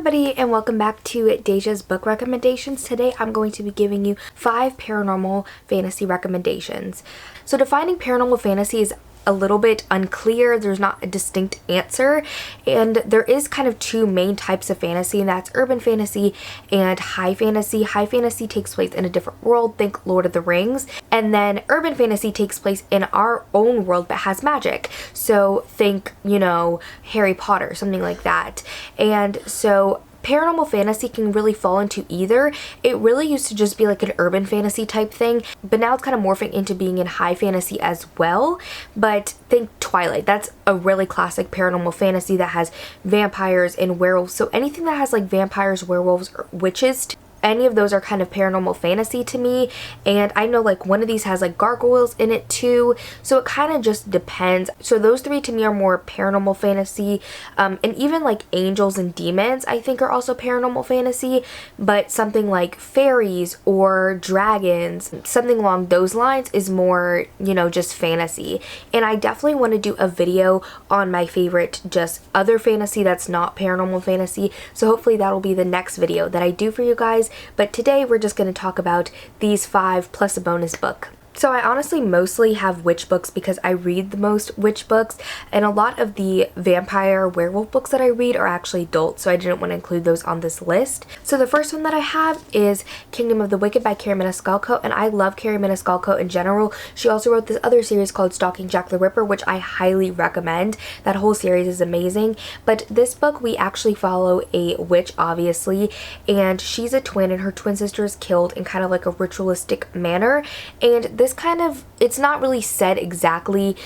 everybody, and welcome back to Daijah's book recommendations. Today I'm going to be giving you 5 paranormal fantasy recommendations. So defining paranormal fantasy is a little bit unclear. There's not a distinct answer, and there is kind of 2 main types of fantasy, and that's urban fantasy and high fantasy. High fantasy takes place in a different world, think Lord of the Rings, and then urban fantasy takes place in our own world but has magic. So think, Harry Potter, something like that. And so paranormal fantasy can really fall into either. It really used to just be like an urban fantasy type thing, but now it's kind of morphing into being in high fantasy as well. But think Twilight. That's a really classic paranormal fantasy that has vampires and werewolves. So anything that has like vampires, werewolves, or witches, any of those are kind of paranormal fantasy to me. And I know like one of these has like gargoyles in it too, so it kind of just depends. So those 3 to me are more paranormal fantasy, and even like angels and demons I think are also paranormal fantasy, but something like fairies or dragons, something along those lines, is more, just fantasy. And I definitely want to do a video on my favorite just other fantasy that's not paranormal fantasy, so hopefully that'll be the next video that I do for you guys. But today we're just going to talk about these 5 plus a bonus book. So I honestly mostly have witch books because I read the most witch books, and a lot of the vampire werewolf books that I read are actually adult, so I didn't want to include those on this list. So the first one that I have is Kingdom of the Wicked by Carrie Maniscalco, and I love Carrie Maniscalco in general. She also wrote this other series called Stalking Jack the Ripper, which I highly recommend. That whole series is amazing. But this book, we actually follow a witch, obviously, and she's a twin, and her twin sister is killed in kind of like a ritualistic manner. And this kind of, it's not really said exactly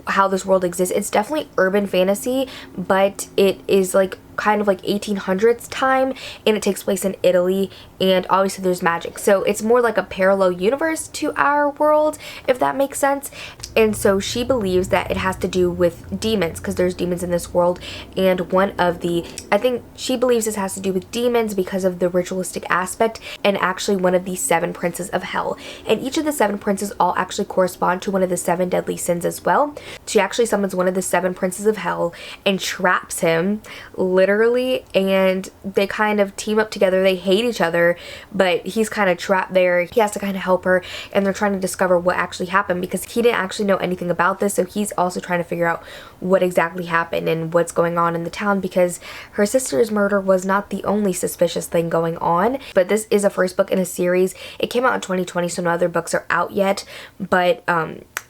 how this world exists. It's definitely urban fantasy, but it is like kind of like 1800s time, and it takes place in Italy, and obviously there's magic, so it's more like a parallel universe to our world, if that makes sense. And so she believes that it has to do with demons, because there's demons in this world, and I think she believes this has to do with demons because of the ritualistic aspect, and actually one of the 7 princes of hell, and each of the 7 princes all actually correspond to one of the 7 deadly sins as well. She actually summons one of the 7 princes of hell and traps him literally, and they kind of team up together. They hate each other, but he's kind of trapped there. He has to kind of help her, and they're trying to discover what actually happened, because he didn't actually know anything about this, so he's also trying to figure out what exactly happened and what's going on in the town, because her sister's murder was not the only suspicious thing going on. But this is a first book in a series. It came out in 2020, so no other books are out yet, but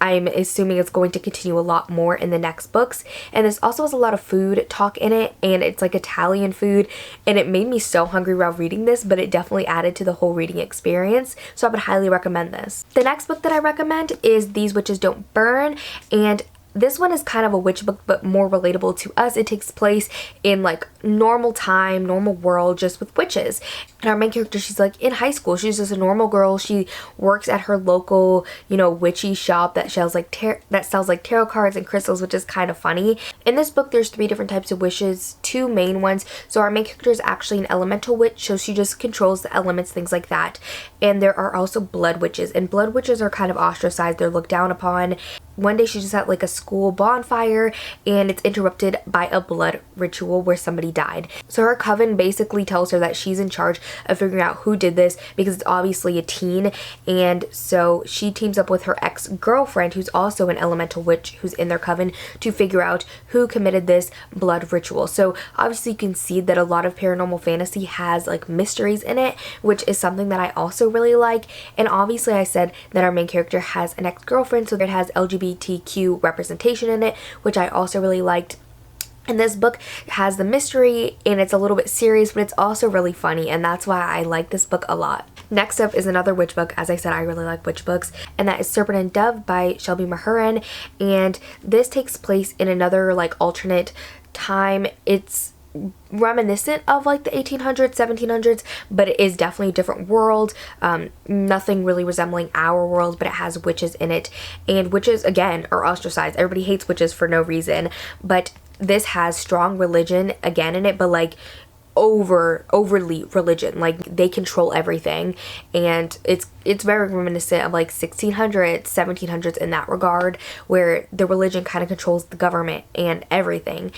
I'm assuming it's going to continue a lot more in the next books. And this also has a lot of food talk in it, and it's like Italian food, and it made me so hungry while reading this, but it definitely added to the whole reading experience, so I would highly recommend this. The next book that I recommend is These Witches Don't Burn, and this one is kind of a witch book, but more relatable to us. It takes place in like normal time, normal world, just with witches. And our main character, she's like in high school. She's just a normal girl. She works at her local, witchy shop that sells like tarot cards and crystals, which is kind of funny. In this book, there's 3 different types of witches, 2 main ones. So our main character is actually an elemental witch, so she just controls the elements, things like that. And there are also blood witches, and blood witches are kind of ostracized. They're looked down upon. One day she's just at like a school bonfire, and it's interrupted by a blood ritual where somebody died. So her coven basically tells her that she's in charge of figuring out who did this, because it's obviously a teen. And so she teams up with her ex-girlfriend, who's also an elemental witch who's in their coven, to figure out who committed this blood ritual. So obviously you can see that a lot of paranormal fantasy has like mysteries in it, which is something that I also really like. And obviously I said that our main character has an ex-girlfriend, so it has LGBTQ representation in it, which I also really liked. And this book has the mystery, and it's a little bit serious, but it's also really funny, and that's why I like this book a lot. Next up is another witch book. As I said, I really like witch books, and that is Serpent and Dove by Shelby Mahurin, and this takes place in another like alternate time. It's reminiscent of like the 1800s, 1700s, but it is definitely a different world. Nothing really resembling our world, but it has witches in it, and witches again are ostracized. Everybody hates witches for no reason, but this has strong religion again in it, but like overly religion, like they control everything, and it's very reminiscent of like 1600s, 1700s in that regard, where the religion kind of controls the government and everything.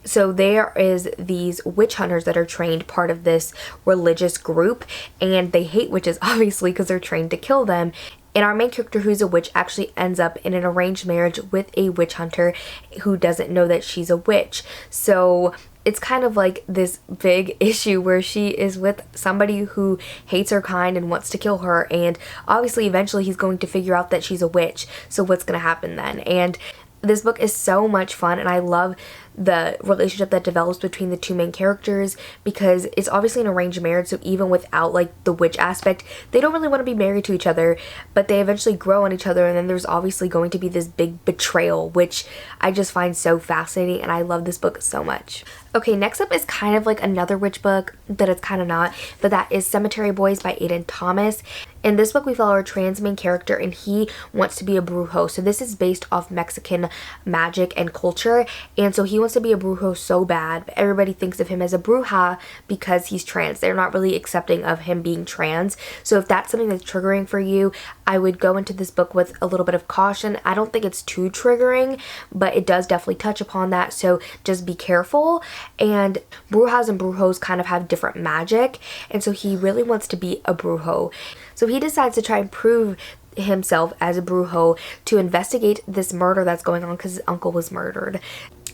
So there is these witch hunters that are trained, part of this religious group, and they hate witches obviously because they're trained to kill them. And our main character, who's a witch, actually ends up in an arranged marriage with a witch hunter who doesn't know that she's a witch. So it's kind of like this big issue where she is with somebody who hates her kind and wants to kill her, and obviously eventually he's going to figure out that she's a witch. So what's going to happen then? And this book is so much fun, and I love the relationship that develops between the two main characters, because it's obviously an arranged marriage, so even without like the witch aspect, they don't really want to be married to each other, but they eventually grow on each other, and then there's obviously going to be this big betrayal, which I just find so fascinating, and I love this book so much. Okay, next up is kind of like another witch book, but it's kind of not, but that is Cemetery Boys by Aiden Thomas. In this book, we follow our trans main character, and he wants to be a brujo. So this is based off Mexican magic and culture, and so he wants to be a brujo so bad, but everybody thinks of him as a bruja because he's trans. They're not really accepting of him being trans. So if that's something that's triggering for you, I would go into this book with a little bit of caution. I don't think it's too triggering, but it does definitely touch upon that, so just be careful. And brujas and brujos kind of have different magic, and so he really wants to be a brujo. So he decides to try and prove himself as a brujo to investigate this murder that's going on because his uncle was murdered.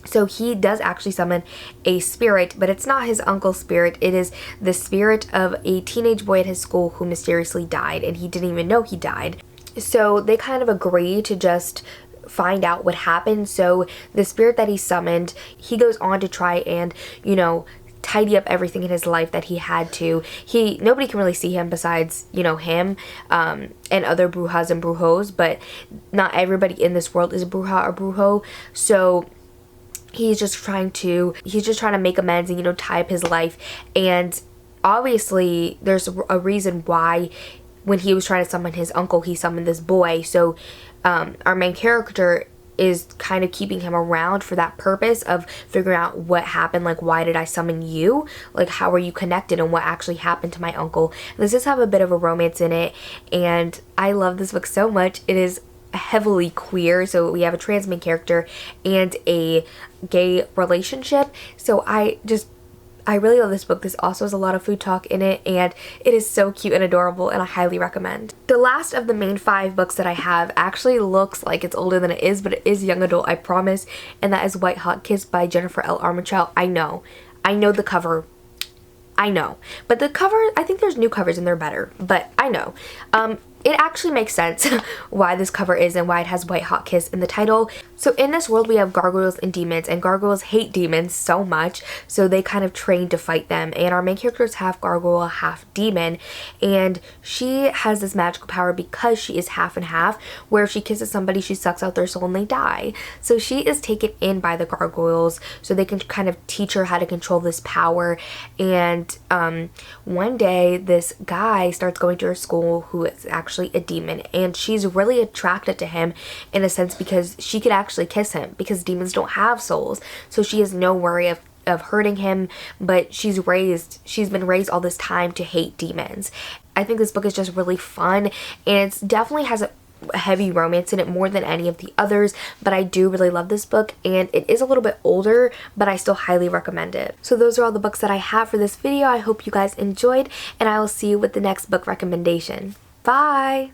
So he does actually summon a spirit, but it's not his uncle's spirit. It is the spirit of a teenage boy at his school who mysteriously died, and he didn't even know he died. So they kind of agree to just find out what happened. So the spirit that he summoned, he goes on to try and, tidy up everything in his life that he had to. Nobody can really see him besides, him and other brujas and brujos, but not everybody in this world is a bruja or brujo. So he's just trying to make amends and, tie up his life. And obviously there's a reason why when he was trying to summon his uncle, he summoned this boy. So our main character is kind of keeping him around for that purpose of figuring out what happened, like why did I summon you, like how are you connected, and what actually happened to my uncle. And this does have a bit of a romance in it, and I love this book so much. It is heavily queer, so we have a trans main character and a gay relationship, so I really love this book. This also has a lot of food talk in it, and it is so cute and adorable, and I highly recommend. The last of the main 5 books that I have actually looks like it's older than it is, but it is young adult, I promise, and that is White Hot Kiss by Jennifer L. Armentrout. I know the cover. I know. But the cover, I think there's new covers and they're better, but I know. It actually makes sense why this cover is and why it has White Hot Kiss in the title. So in this world we have gargoyles and demons, and gargoyles hate demons so much, so they kind of train to fight them. And our main character is half gargoyle, half demon, and she has this magical power because she is half and half, where if she kisses somebody she sucks out their soul and they die. So she is taken in by the gargoyles so they can kind of teach her how to control this power. And one day this guy starts going to her school who is actually a demon, and she's really attracted to him in a sense because she could actually kiss him, because demons don't have souls, so she has no worry of hurting him. But she's been raised all this time to hate demons. I think this book is just really fun, and it definitely has a heavy romance in it more than any of the others, but I do really love this book, and it is a little bit older, but I still highly recommend it. So those are all the books that I have for this video. I hope you guys enjoyed, and I will see you with the next book recommendation. Bye!